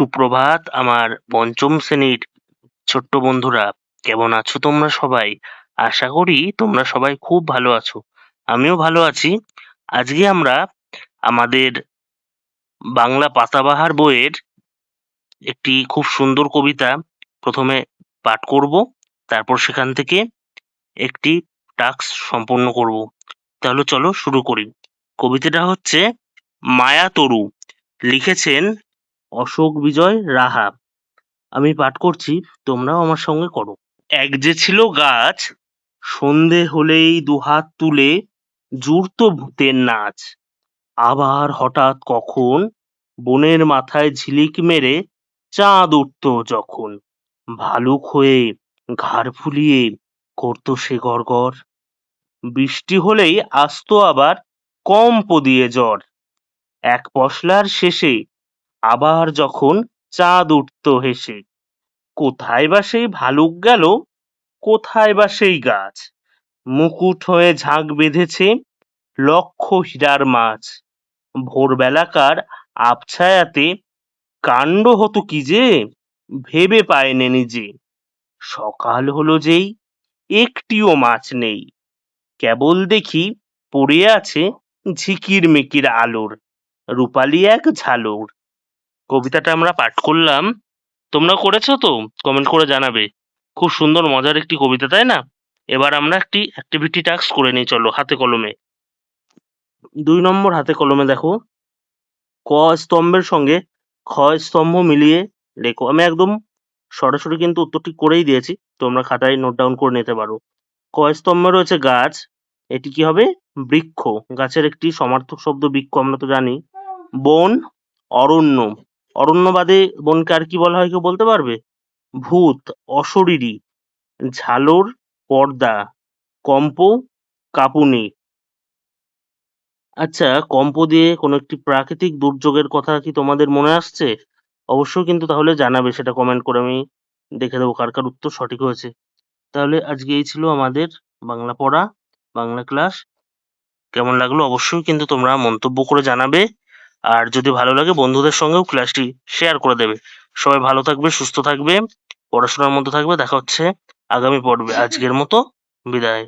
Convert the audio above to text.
সুপ্রভাত আমার পঞ্চম শ্রেণীর ছোট্ট বন্ধুরা। কেমন আছো তোমরা সবাই? আশা করি তোমরা সবাই খুব ভালো আছো। আমিও ভালো আছি। আজকে আমরা আমাদের বাংলা পাতাবাহার বইয়ের একটি খুব সুন্দর কবিতা প্রথমে পাঠ করব, তারপর সেখান থেকে একটি টাস্ক সম্পন্ন করব। তাহলে চলো শুরু করি। কবিতাটা হচ্ছে মায়া তরু, লিখেছেন অশোক বিজয় রাহা। আমি পাঠ করছি, তোমরাও আমার সঙ্গে করো। এক যে ছিল গাছ, সন্ধে হলেই দুহাত তুলে জুড়তো ভূতের নাচ। আবার হঠাৎ কখন বনের মাথায় ঝিলিক মেরে চাঁদ উঠত যখন, ভালুক হয়ে ঘাড় ফুলিয়ে করতো সে গড়গড়। বৃষ্টি হলেই আসতো আবার কম্প দিয়ে ঝড়। এক পশলার শেষে আবার যখন চাঁদ উঠত হেসে, কোথায় বা সেই ভালুক গেল, কোথায় বা সেই গাছ, মুকুট হয়ে ঝাঁক বেঁধেছে লক্ষ হীরার মাছ। ভোরবেলাকার আবছায়াতে কাণ্ড হতো কি যে, ভেবে পায়নি নিজে। সকাল হলো যেই, একটিও মাছ নেই, কেবল দেখি পড়ে আছে ঝিকির মিকির আলোর রূপালি এক ঝালর। কবিতাটা আমরা পাঠ করলাম, তোমরা করেছো তো? কমেন্ট করে জানাবে। খুব সুন্দর মজার একটি কবিতা, তাই না? এবার আমরা একটি অ্যাক্টিভিটি টাস্ক করে নিই, চলো হাতে কলমে। 2 নম্বর হাতে কলমে দেখো, ক স্তম্ভের সঙ্গে খ স্তম্ভ মিলিয়ে লেখো। আমি একদম সরাসরি কিন্তু উত্তরটি করেই দিয়েছি, তোমরা খাতায় নোট ডাউন করে নিতে পারো। ক স্তম্ভে রয়েছে গাছ, এটি কি হবে? বৃক্ষ। গাছের একটি সমার্থক শব্দ বৃক্ষ, আমরা তো জানি। বন, অরণ্য। অরণ্য বাদে বনকে আর কি বলা হয়, কেউ বলতে পারবে? ভূত, অশরীরী। ঝালর, পর্দা। কম্প, কাঁপুনি। আচ্ছা, কম্প দিয়ে কোনো একটি প্রাকৃতিক দুর্যোগের কথা কি তোমাদের মনে আসছে? অবশ্যই কিন্তু তাহলে জানাবে, সেটা কমেন্ট করে আমি দেখে দেবো কার কার উত্তর সঠিক হয়েছে। তাহলে আজকে এই ছিল আমাদের বাংলা পড়া, বাংলা ক্লাস। কেমন লাগলো অবশ্যই কিন্তু তোমরা মন্তব্য করে জানাবে। আর যদি ভালো লাগে বন্ধুদের সঙ্গেও ক্লাসটি শেয়ার করে দেবে। সবাই ভালো থাকবে, সুস্থ থাকবে, পড়াশোনার মধ্যে থাকবে। দেখা হচ্ছে আগামী পর্বে। আজকের মতো বিদায়।